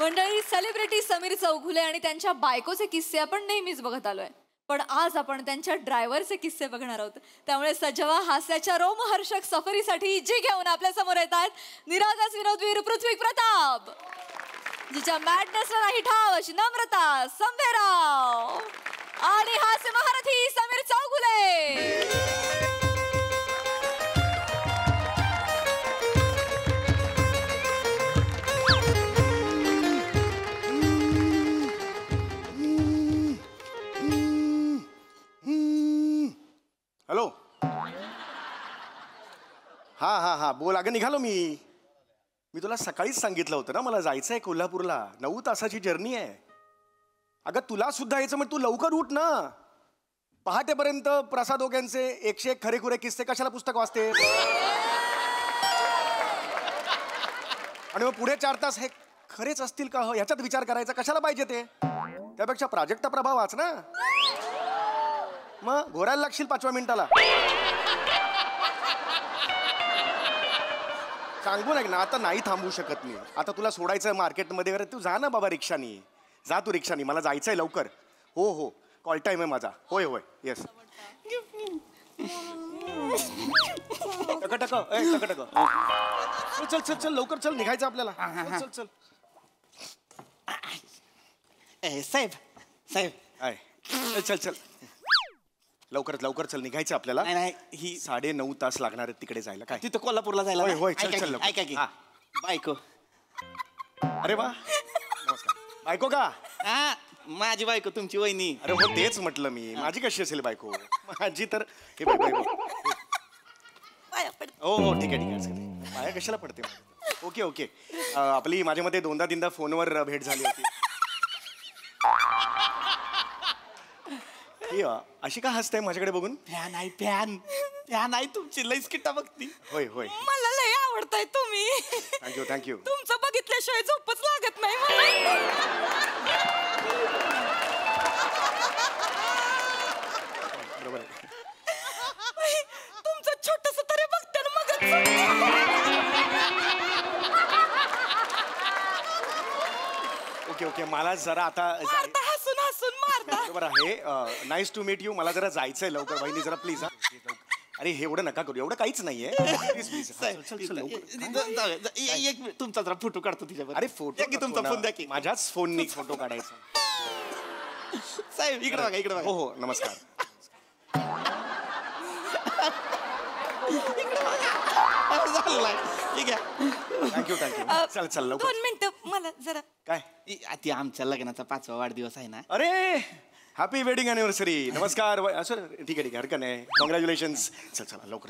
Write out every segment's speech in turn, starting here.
मंडळी, सेलिब्रिटी समीर चौघुले आणि त्यांच्या बायकोचे किस्से आपण नेहमीच बघत आलोय, पण आज आपण त्यांच्या ड्रायव्हरचे किस्से बघणार आहोत. त्यामुळे सजवा हास्याच्या रोमहर्षक सफरीसाठी जी घेऊन आपल्या समोर येत आहेत निरागस विनोदवीर पृथ्वी प्रताप, जिच्या मॅडनेसला नाही ठाव अशी नम्रता संभेराव आणि हास्य महारथी समीर चौघुले. हॅलो. हा हा हा बोल. अगं निघालो मी तुला सकाळीच सांगितलं होतं ना मला जायचं आहे कोल्हापूरला. 9 तासाची जर्नी आहे. अगं तुला सुद्धा यायचं मग तू लवकर उठ ना. पहाटेपर्यंत प्रसाद ओग्यांचे 101 खरेखुरे किस्से कशाला पुस्तक वाचते. आणि मग पुढे 4 तास हे खरेच असतील का ह्याच्यात विचार करायचा कशाला पाहिजे ते. त्यापेक्षा प्राजक्ता प्रभा वाच ना. मग घोरायला लागशील 5व्या मिनिटाला. सांगू ना आता नाही थांबू शकत मी. आता तुला सोडायचं मार्केटमध्ये वगैरे तू जा ना बाबा रिक्षानी. जा तू रिक्षानी. मला जायचंय लवकर. हो हो कॉल टाईम आहे माझा. होय होय येस. टक टक टक टक. चल चल चल लवकर चल निघायचं आपल्याला. चल चल साहेब साहेब चल चल चल लवकर लवकर चल निघायचं आपल्याला. नाही ही 9.5 तास लागणार आहेत तिकडे जायला. काय तिथं कोल्हापूरला जायला. होय होय चल चल. ऐका की बायको. अरे वा नमस्कार. बायको का. हा माझी बायको तुमची वहिनी. अरे हो तेच म्हटलं मी. माझी कशी असेल बायको. माझी तर हे बायको. हो हो ठीक आहे ठीक आहे. पाया कशाला पडते. Okay okay. आपली माझ्यामध्ये 2-3दा फोनवर भेट झाली होती. अशी का हसते माझ्याकडे बघून. फॅन आहे फॅन फॅन आहे तुमची. लईच किट्टा बघती. होय होय मला लय आवडताय तुम्ही. Thank you thank you. तुमचं बघितल्याशिवाय झोपच लागत नाही मला. बरोबर तुमचं छोटस तरी बघते ना मग. Okay okay. मला जरा आता हसून हसून मारता. बरोबर आहे. Nice to meet you. मला जरा जायचंय लवकर. बहिणी जरा प्लीज. अरे हे एवढं नका करू. एवढं काहीच नाहीये. Please please. एक मिनिट तुमचा जरा फोटो काढतो तिच्यावर. अरे फोटो की तुमचा फोन द्या की. माझ्याच फोननी फोटो काढायचा. साहेब इकडे बघा इकडे बघा. हो हो नमस्कार. ठीक आहे थँक्यू थँक्यू. चल चल लवकर. 2 मिनिटं मला जरा. काय ती आमच्या लग्नाचा 5वा वाढदिवस आहे ना. अरे हॅपी वेडिंग अॅनिव्हर्सरी. नमस्कार. असं ठीक आहे ठीक आहे हरकत नाही. कॉंग्रॅच्युलेशन्स. चल चला लवकर.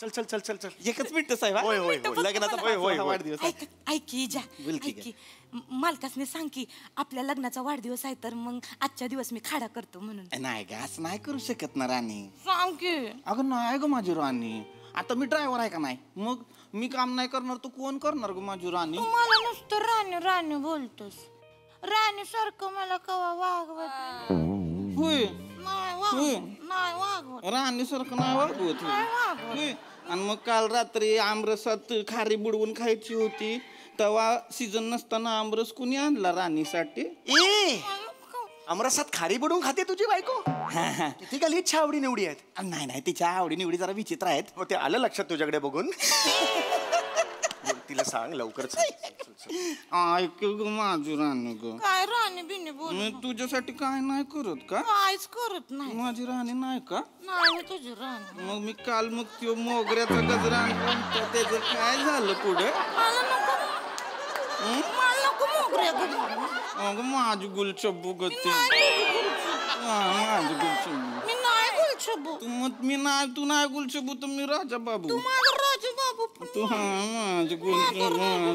चल चल चल चल चल. एकच मिनिट साहेब. होय होय लग्नाचा 5वा वाढदिवस. ऐकी जा ऐकी मालकासने सांग की आपल्या लग्नाचा वाढदिवस आहे तर मग आजच्या दिवस मी खाडा करतो म्हणून. नाही ग असं नाही करू शकत ना राणी. सांग की. अगं नाही ग माझी राणी. आता मी ड्रायव्हर आहे का नाही. मग मी काम नाही करणार तर कोण करणार ग माझी राणी. मला नुसतं राणी राणी बोलतोस. राणी सारखं मला कवा वागवत होय नाही वागवत. राणी सारखं नाही वागवत. आणि मग काल रात्री आमरसात खारी बुडवून खायची होती तेव्हा सीजन नसताना आमरस कुणी आणला राणीसाठी. अमरसात खारी बुडवून खाते तुझी बायको. किती का इच्छा आवडी निवडी आहेत. नाही नाही तिच्या आवडी निवडी जरा विचित्र आहेत. हो ते आलं लक्षात तुझ्याकडे बघून. तिला सांग लवकर. ऐक ग माझी राणी ग. काय राणी बिनी बोल. मी तुझ्यासाठी काय नाही करत का. काहीच करत नाही. माझी राणी नाही का. नाही तुझी राणी. मग मी काल मग त्यो मोगऱ्याचा गजरा आणला त्याचं काय झालं पुढे. मला नको मोगऱ्या गजरा. अगं माझी गुलछब्बू गती. माझी गुलछब्बू. मी नाही गुलछब्बू. मी नाही तू नाही गुलछब्बू तर मी राजा बाबू. तू माझा राजा बाबू. तू माझी गुलछब्बू.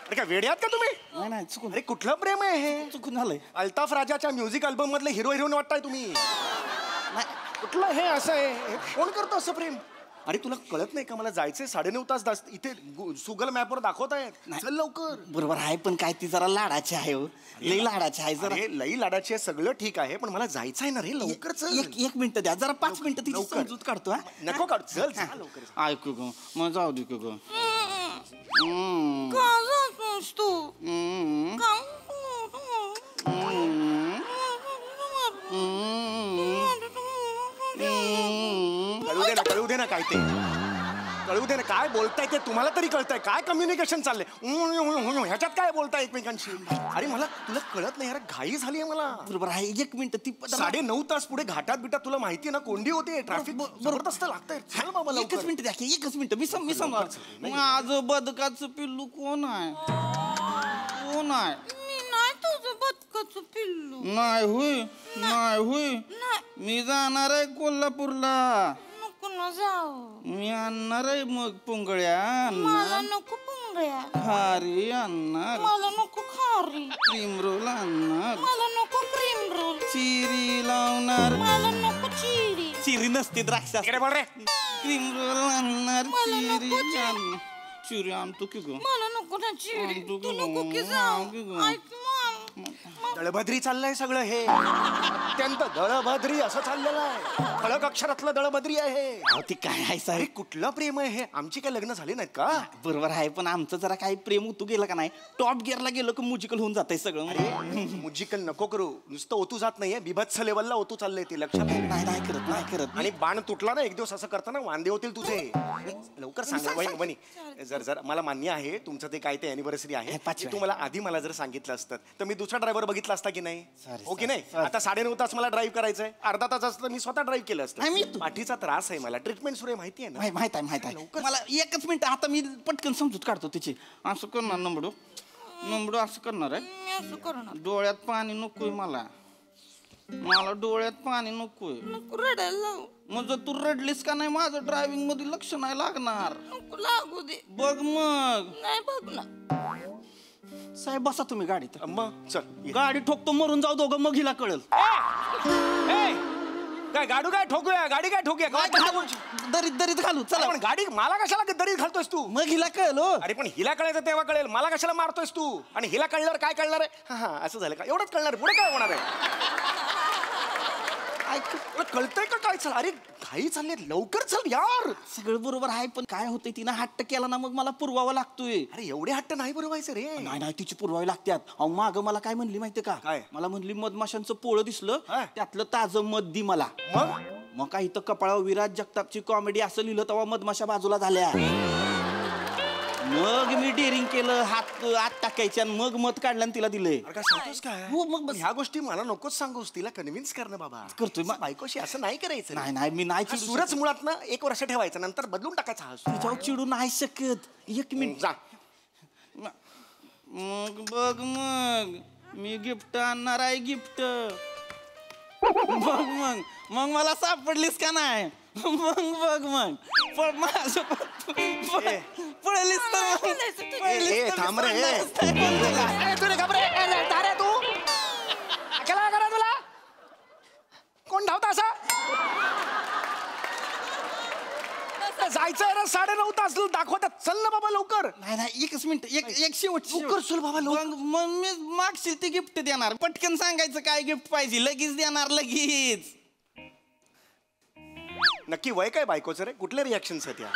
अरे काय वेड्यात का तुम्ही. नाही नाही चुकून. अरे कुठलं प्रेम आहे हे. चुकून झालंय. अल्ताफ राजाच्या म्युझिक अल्बम मधले हिरो हिरोईन वाटताय तुम्ही. कुठलं हे असं आहे. कोण करतो असं प्रेम. अरे तुला कळत नाही का मला जायचंय 9:30 तास इथे सुगल मॅपवर दाखवत आहे. चल लवकर. बरोबर आहे पण काय ती जरा लाडाची आहे हो. लई लाडाची आहे जरा. लई लाडाची आहे सगळं ठीक आहे पण मला जायचं आहे ना रे लवकर चल. एक मिनिट द्या जरा 5 मिनिटं तिची समजूत काढतो हा. नको काढ चल चल लवकर. ऐकू ग मग जाऊ दे ग. का जातोस तू? कळू दे ना काय ते कळू दे ना काय बोलताय ते तुम्हाला तरी कळतंय काय कम्युनिकेशन चाललंय ह्याच्यात काय बोलताय एकमेकांशी. अरे मला तुला कळत नाही यार घाई झाली मला. बरोबर आहे 1 मिनिट ती 9:30 तास पुढे घाटात बिटात तुला माहिती आहे ना कोंडी होते ट्रॅफिक जबरदस्त लागतंय. चल बाबा एकच मिनिट द्या की 1 मिनिट मी समजा माझं बदकाचं पिल्लू कोण आहे कोण आहे. नाही तुझं बदकाचं पिल्लू. नाही होय मी जाणार आहे कोल्हापूरला. नको न जाऊ. मी आणणार आहे मग पुंगळ्या मला नको पुंगळ्या. खारी आणणार. मला नको खारी. क्रीम रोल आणणार. मला नको क्रीम रोल. चिरी लावणार. मला नको चिरी. चिरी नसते द्राक्ष बोल रे. क्रीम रोल आणणार. मला नको चिरी आणणार. चिरी आणतो की ग. मला नको ना चिरी. आणतो तू की नको की ग. जाऊ. आणतो की ग. ऐक दळभद्री चाललंय सगळं हे अत्यंत दळभद्री असं चाललेलं आहे. खळक अक्षरातलं दळभद्री आहे. ती काय आहे अरे साहेब. कुठलं प्रेम आहे हे. आमची काय लग्न झाली नाहीत का. बरोबर आहे पण आमचं जरा काही प्रेम उतू गेलं का नाही टॉप गिअरला गेलो की म्युजिकल होऊन जातंय सगळं. अरे म्युजिकल नको करू. नुसतं ओतू जात नाहीये बिभत्स लेवलला ओतू चाललंय ते लक्षात घे. नाही करत आणि बाण तुटला ना एक दिवस असं करताना वांदे होतील तुझे. लवकर सांगा वहिनी जर मला मान्य आहे तुमचं ते काय ते अॅनिव्हर्सरी आहे तू मला आधी मला जर सांगितलं असतं तर मी दुसरा ड्रायव्हर बघितला असता की नाही. ओके नाही आता 9:30 तास मला ड्राईव्ह करायचंय. अर्धा तास असतं मी स्वतः ड्राईव्ह केलं असतं. पाठीचा त्रास आहे मला ट्रीटमेंट सुरू आहे माहिती आहे ना. माहित आहे मला 1 मिनिट आता मी पटकन समजूत काढतो तिची. असं करणार नंबडू असं करणार आहे. मी असं करणार. डोळ्यात पाणी नकोय मला डोळ्यात पाणी नकोय. नको रडायला लावू. मग जर तू रडलीस का नाही माझं ड्रायव्हिंग मध्ये लक्ष नाही लागणार. नको लागू दे. बघ मग नाही बघ ना. साहेब बसा तुम्ही गाडीत. मग चल गाडी ठोकतो मरून जाऊ दोघं मग हिला कळल. काय गाडू काय ठोकूया गाडी काय ठोकूया दरीत घालू चला. पण गाडी मला कशाला दरीत घालतोयस तू. मग हिला कळल. अरे पण हिला कळायचं तेव्हा कळेल मला कशाला मारतोयस तू. आणि हिला कळल्यावर काय कळणार आहे. हा असं झालं का एवढंच कळणार पुढे काय होणार आहे. कळतंय का काय. चल अरे घाई चालले लवकर चल यार. सगळं बरोबर आहे पण काय होतंय तिनं हट्ट केला ना मग मला पुरवावा लागतोय. अरे एवढे हट्ट नाही पुरवायचं रे. नाही तिची पुरवावी लागतात. अहो माग मला काय म्हणली माहितीये का. काय? मला म्हणली मधमाशांचं पोळं दिसलं त्यातलं ताजं मध दी मला. मग काय इथं कपाळावर विराज जगतापची कॉमेडी असं लिहिलं तेव्हा मधमाशा बाजूला झाल्या. मग मी डेअरिंग केलं हात आत टाकायच्या मग मध काढलं आणि तिला दिलंय. काय सांगतोस काय. हो मग बस. ह्या गोष्टी मला नकोच सांगूस. तिला कन्व्हिन्स करणं बाबा करतोय बायकोशी असं नाही करायचं. नाही मी नाही हा सूरच मुळात ना 1 वर्ष ठेवायचं नंतर बदलून टाकायचा हा. तिच्यावर चिडू नाही शकत. 1 मिनिट जा. मग बघ मग मी गिफ्ट आणणार आहे गिफ्ट. मग मला सापडलीस का नाही. मग माझं पळलीस थांब रे तुला कोण धावता असा. जायचंय ना 9:30 तास दाखवतात. चल ना बाबा लवकर. नाही 1 मिनिट एक शेवट लवकर चल बाबा लवकर. मग मी मागशील ते गिफ्ट देणार. पटकन सांगायचं काय गिफ्ट पाहिजे लगेच देणार लगेच. नक्की वय काय बायकोचं रे. कुठले रिॲक्शन्स आहेत या.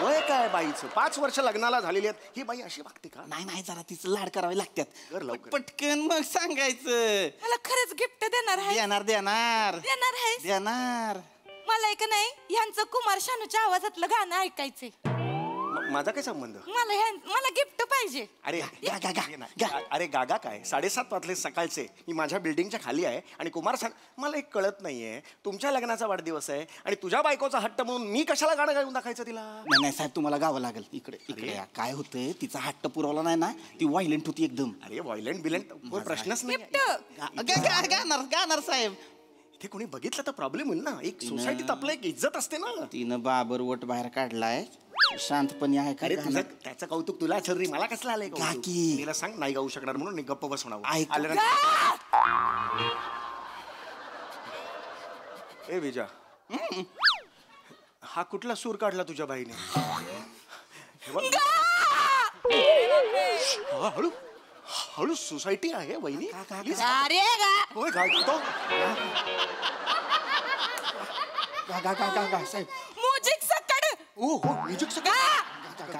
वय काय बाईचं. 5 वर्ष लग्नाला झालेली आहेत. ही बाई अशी वागते का. नाही जरा तिचं लाड करावे लागतात. लवकर पटकन मग सांगायचं. मला खरंच गिफ्ट देणार आहे. देणार मला एक नाही ह्यांचं कुमार शानूच्या आवाजातलं गाणं ऐकायचंय. माझा काय संबंध. मला गिफ्ट पाहिजे. अरे गागा काय 7:30 वाजले सकाळचे. मी माझ्या बिल्डिंगच्या खाली आहे आणि कुमार मला एक कळत नाहीये. तुमच्या लग्नाचा वाढदिवस आहे आणि तुझ्या बायकोचा हट्ट म्हणून मी कशाला गाणं गाऊन दाखवायचं तिला. नाही साहेब तुम्हाला गावं लागेल. इकडे या. काय होतंय तिचा हट्ट पुरवला नाही ना ती व्हायलेंट होती एकदम. अरे व्हायलेंट बिलेंट प्रश्नच नाही. गाणार साहेब. इथे कोणी बघितलं तर प्रॉब्लेम होईल ना. एक सोसायटीत आपलं एक इज्जत असते ना. तिनं बाबर वट बाहेर काढलाय. शांतपणे आहे का. त्याचं कौतुक तुला रे मला कसलं आलंय. तिला सांग नाही गाऊ शकणार म्हणून गप्प बसवणार. ए विजा हा कुठला सूर काढला तुझ्या बाईने? हे बघ. हळू हळू, सोसायटी आहे वहिनी. अरे होय काय तो साहेब म्युझिक सकड. ओ हो म्युझिक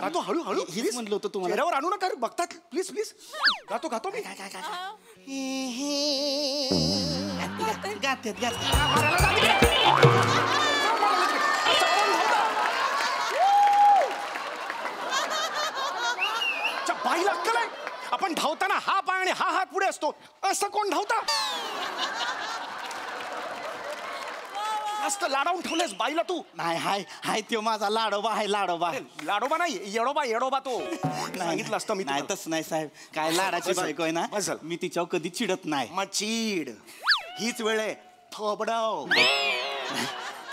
गातो हळू हळू. हेच म्हणलं होतं तुम्हाला. चेहऱ्यावर आणू नका बघतात प्लीज प्लीज. गातो गातो मी. बाईला अक्कल आहे? आपण धावताना हा पाय आणि हा हात पुढे असतो, असं कोण धावता? मस्त लाडावून ठेवलेस बाईला तू. नाही हाय हाय तो माझा लाडोबा आहे. लाडोबा लाडोबा नाही, येडोबा येडोबा तो. सांगितलं असतं मी. नाही तसं नाही साहेब. काय लाडाची बायको आहे ना, बस. मी तिच्यावर कधी चिडत नाही. मग चीड हीच वेळ आहे. थोबडाव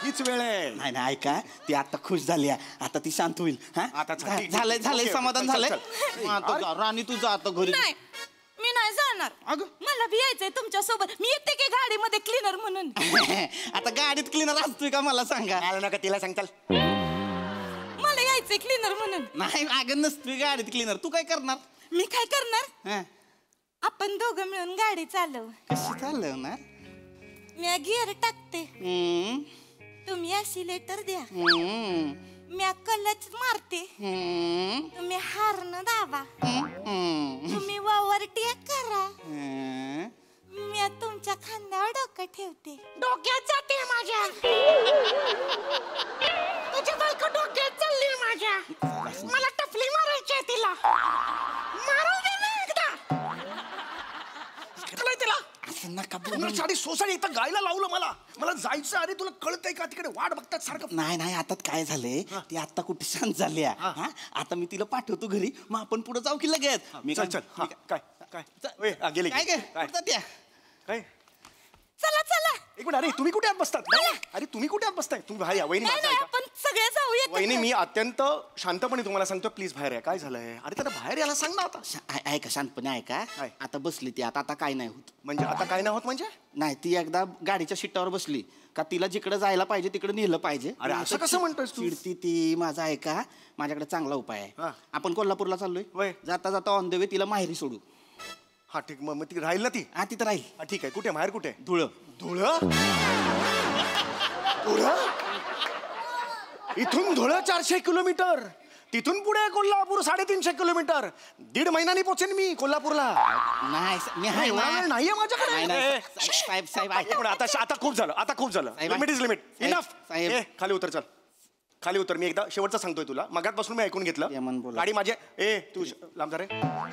हीच वेळ आहे. नाही नाही ऐका, ती आता खुश झाली आहे. आता ती शांत होईल. आता झालंय झालंय, समाधान झालंय. राणी तू जा आता घरी. नाही मी नाही जाणार. अगं मला भी यायचंय तुमच्या सोबत. मी येते की गाडीमध्ये क्लीनर म्हणून. आता गाडीत क्लीनर असतोय का मला सांगा. आलं नका तिला सांगताल. मला यायचंय क्लीनर म्हणून. नाही अगं नसतोय गाडीत क्लीनर. तू काय करणार? मी काय करणार? हं, आपण दोघं मिळून गाडी चालव. कशी चाललं ना? मी गिअर टाकते, हम्म, तुम्ही ॲक्सिलेटर द्या. हम्म, मी क्लच मारते, हम्म, तुम्ही हार्न दाबा. हम्म, तुम्ही ओव्हरटेक करा, हम्म. मी तुमच्या खांद्यावर डोकं ठेवते. डोक्यात जाते माझ्या. तुझ्या बायको डोक्यात चालली माझ्या. मला टपली मारायची आहे तिला. मारू दे ना एकदा. तिला असं नका बोलू. पूर्ण साडी सोसायटी इथं गायला लावलं मला. मला जायचं. अरे तुला कळतंय का? तिकडे वाट बघतात सारखं. नाही नाही आता काय झालंय, ती आता कुठे शांत झाली आहे. हा, आता मी तिला पाठवतो घरी, मग आपण पुढे जाऊ की लगेच. मी चल चल. हा, काय काय ओय, गेली काय काय काय कुठं त्या? काय? चला चला. एक मिनिट. अरे तुम्ही कुठे आत बसतात? अरे तुम्ही कुठे आत बसताय? तुम्ही बाहेर या. वहिनी नाही माझं नाही ऐका. आपण सगळे जाऊया. वहिनी मी अत्यंत शांतपणे तुम्हाला सांगतो, प्लीज बाहेर या. काय झालंय? अरे त्याला बाहेर यायला सांग ना आता. ऐका शांतपणे ऐका. काय? आता बसली ती. आता आता काय नाही होत. म्हणजे आता काय नाही होत म्हणजे? नाही ती एकदा गाडीच्या शिट्टावर बसली का तिला जिकडे जायला पाहिजे तिकडे नेलं पाहिजे. अरे असं कसं म्हणतोयस तू? चिडती ती. माझा ऐका, माझ्याकडे चांगला उपाय हा. आहे. आपण कोल्हापूरला चाललोय. होय. जाता जाता ऑन द वे तिला माहेरी सोडू. हा ठीक. मग ती राहील ना ती? हा तिथं राहील. हा ठीक आहे. कुठे माहेर कुठे? धुळं. धुळं? धुळं? इथून धुळं 400 किलोमीटर. तिथून पुढे कोल्हापूर 350 किलोमीटर. 1.5 महिन्यानी पोहोचेन मी कोल्हापूरला. नाही मी आहे एवढा वेळ ना. नाहीये माझ्याकडे. नाही, नाही. साहेब साहेब एक मिनिट, आता खूप झालं. आता खूप झालं. साहेब, लिमिट इज लिमिट. साहेब, इनफ. साहेब. खाली उतर. चल खाली उतर. मी एकदा शेवटचं सांगतोय तुला. मगातपासून मी ऐकून घेतलं. यमन बोला. गाडी माझे. तू लांब जा रे.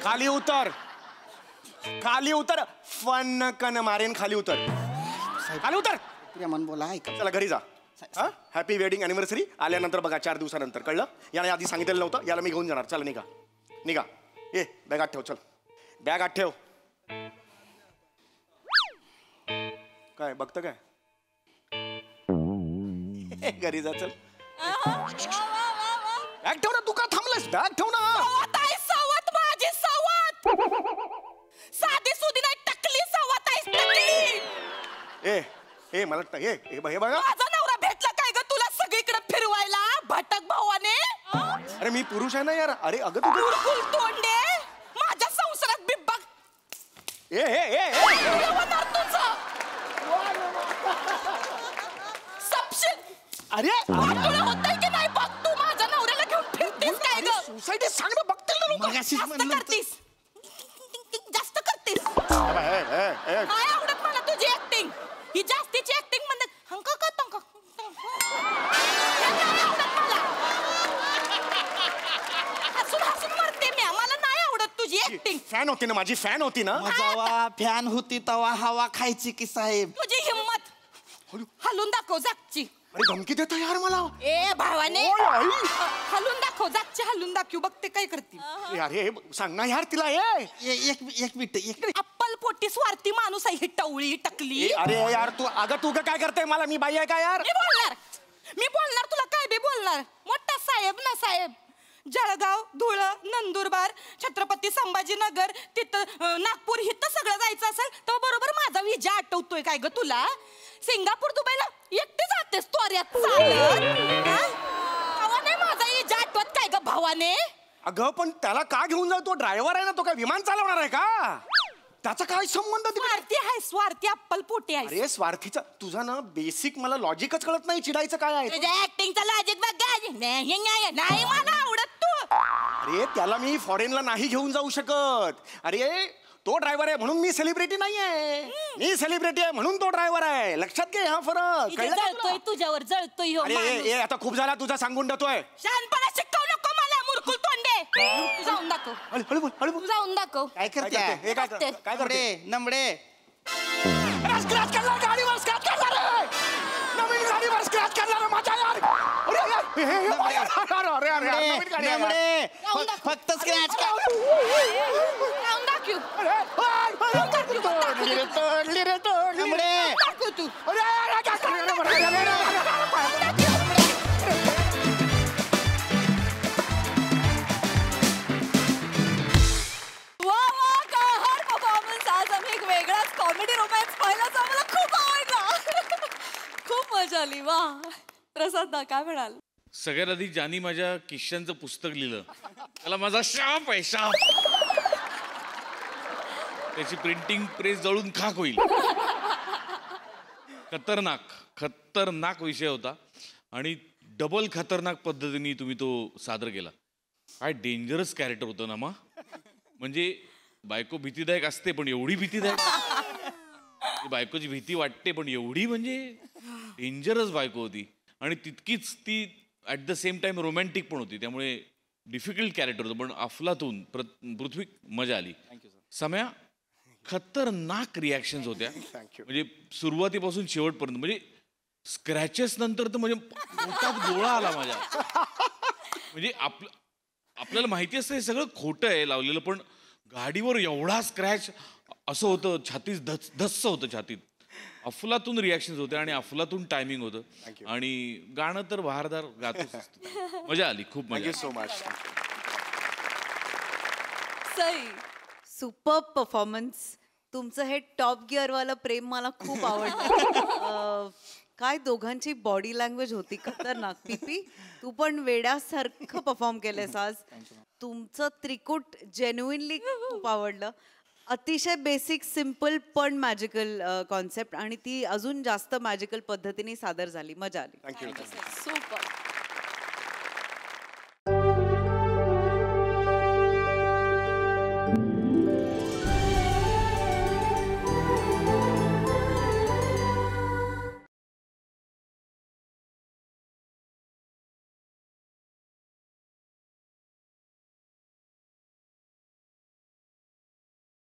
खाली उतर. खाली उतर. फन कन मारेन. खाली उतर. खाली उतर. प्रेमान बोला ऐका. चला घरी जा. Happy wedding anniversary. आल्यानंतर बघा 4 दिवसानंतर. कळलं? याने आधी सांगितलेलं नव्हतं. याला मी घेऊन जाणार. चला निघा निघा. बॅग आत ठेव. चल बॅग आत ठेव. काय बघतं काय? घरी जा. चल बॅग ठेव ना. तू का थांबलास? बॅग ठेव ना. सवत माझी सवत. साधी सुधी नाही, टकली सवत आहे. मला हे बघा. माझा नवरा भेटला काय ग तुला सगळीकडे फिरवायला? भटक भावाने. अरे मी पुरुष आहे ना यार. अरे अगं तू बिलकुल तोंडे. माझ्या संसारात बिब्बक तुझं सपशिल. अरे तुला होतंय की नाही बघ. तू माझ्या नवऱ्याला घेऊन फिरतेस काय ग? सोसायटी सांग ना. बघतील ना लोक. मगाशीच जास्त म्हणलं होतं. करतीस. जास्त करतीस. काय आवडत मला तुझी ऍक्टिंग. ही जास्तीची ऍक्टिंग म्हणजे हंका का तंका. हसून हसून मरते मी. मला नाही आवडत तुझी ऍक्टिंग. फॅन होती ना माझी. फॅन होती ना. जेव्हा फॅन होती तवा हवा खायची की साहेब. तुझी हिम्मत हलून दाखव जागची. अरे धमकी देता यार मला. ए भावाने ओय, आई. हलून दाखव जागची. हलून दाखव. बघते काय करते. अरे सांग ना यार तिला. एक मिनिट एक अप्पल पोटी स्वार्थी माणूस आहे ही टवळी टकली. अरे यार तू काय करते? मला मी बाई आहे का यार? मी बोलणार तुला काय बी बोलणार. मोठा साहेब ना साहेब. जळगाव, धुळं, नंदुरबार, छत्रपती संभाजीनगर, तिथं नागपूर, इथं सगळं जायचं असेल तर बरोबर माझा विजा आठवतोय काय ग तुला? सिंगापूर, दुबईला एकटी जातेस तोऱ्यात चालत. भावाने. अगं पण त्याला का घेऊन जाऊ? तो ड्रायव्हर आहे ना, तो काय विमान चालवणार आहे का? त्याचा काय संबंध तिकडे? स्वार्थी आहे, स्वार्थी अप्पल पोटी आहे. अरे स्वार्थीचा तुझा ना बेसिक मला लॉजिकच कळत नाही. चिडायचं काय आहे? तुझ्या ऍक्टिंगचा लॉजिक बघा. नाही मला आवडत तू. अरे त्याला मी फॉरेनला नाही घेऊन जाऊ शकत. अरे तो ड्रायव्हर आहे म्हणून मी सेलिब्रिटी नाहीये. मी सेलिब्रिटी आहे म्हणून तो ड्रायव्हर आहे. लक्षात घे हा फरक. इथे कळलं का जळतोय तुला? तुझ्यावर, जळतोय ह्यो अरे माणूस. आता खूप झाला तुझा, सांगून देतोय. शहाणपणा शिकवू नको मला, मुरकुल तोंडे. तू जाऊन दाखव, हळू बोल, हळू बोल. तू जाऊन दाखव. काय काय करते? करते? हे काय करते? काय करते? नमडे स्क्रॅच करणार गाडीवर, स्क्रॅच करणार आहे. नवीन गाडीवर स्क्रॅच करणार आहे माझ्या यार. अरे यार, अरे अरे नवीन गाडी आहे यार. जाऊन दाखव. फक्त स्क्रॅच कर. जाऊन दाखव. तोडली रे, तोडली रे, तोडली रे. नमडे दाखव तू. अरे, अरे, काय करणार? अरे, अरे, अरे, वा वा, कहर परफॉर्मन्स. आज आम्ही एक वेगळाच कॉमेडी रोमॅन्स पाहिला जो आम्हाला खूप आवडला. खूप मजा आली. वा प्रसाद दा काय म्हणाल? सगळ्यात आधी ज्यांनी माझ्या किश्यांचं पुस्तक लिहिलं त्याला माझा शाप आहे, शाप. त्याची प्रिंटिंग प्रेस जळून खाक होईल. खतरनाक खतरनाक विषय होता आणि डबल खतरनाक पद्धतीने तुम्ही तो सादर केला. काय डेंजरस कॅरेक्टर होतं ना. म्हणजे बायको भीतीदायक असते पण एवढी भीतीदायक. बायकोची भीती वाटते पण एवढी म्हणजे डेंजरस बायको होती. आणि तितकीच ती at the same time romantic पण होती. त्यामुळे डिफिकल्ट कॅरेक्टर होतं पण अफलातून पृथ्वी मजा आली. सम्या खतरनाक रिॲक्शन्स होत्या. म्हणजे सुरुवातीपासून शेवटपर्यंत. म्हणजे स्क्रॅचेस नंतर तर म्हणजे पोटात गोळा आला माझ्या. म्हणजे आपल्याला माहिती असतं हे सगळं खोटं आहे लावलेलं पण गाडीवर एवढा स्क्रॅच असं होतं. छातीत धस्स होतं छातीत. अफलातून रिॲक्शन्स होते आणि अफलातून टायमिंग होतं. आणि गाणं तर बहारदार गातोच असतं. मजा आली, खूप मजा. So much. Sai super performance. तुमचं हे टॉप गिअरवालं प्रेम मला खूप आवडलं. काय दोघांची बॉडी लँग्वेज होती खतरनाक. पीपी तू पण वेड्यासारखं परफॉर्म केलंस आज. तुमचं त्रिकूट जेन्युइनली खूप आवडलं. अतिशय बेसिक सिम्पल पण मॅजिकल कॉन्सेप्ट आणि ती अजून जास्त मॅजिकल पद्धतीने सादर झाली. मजा आली. थँक्यू. सुपर.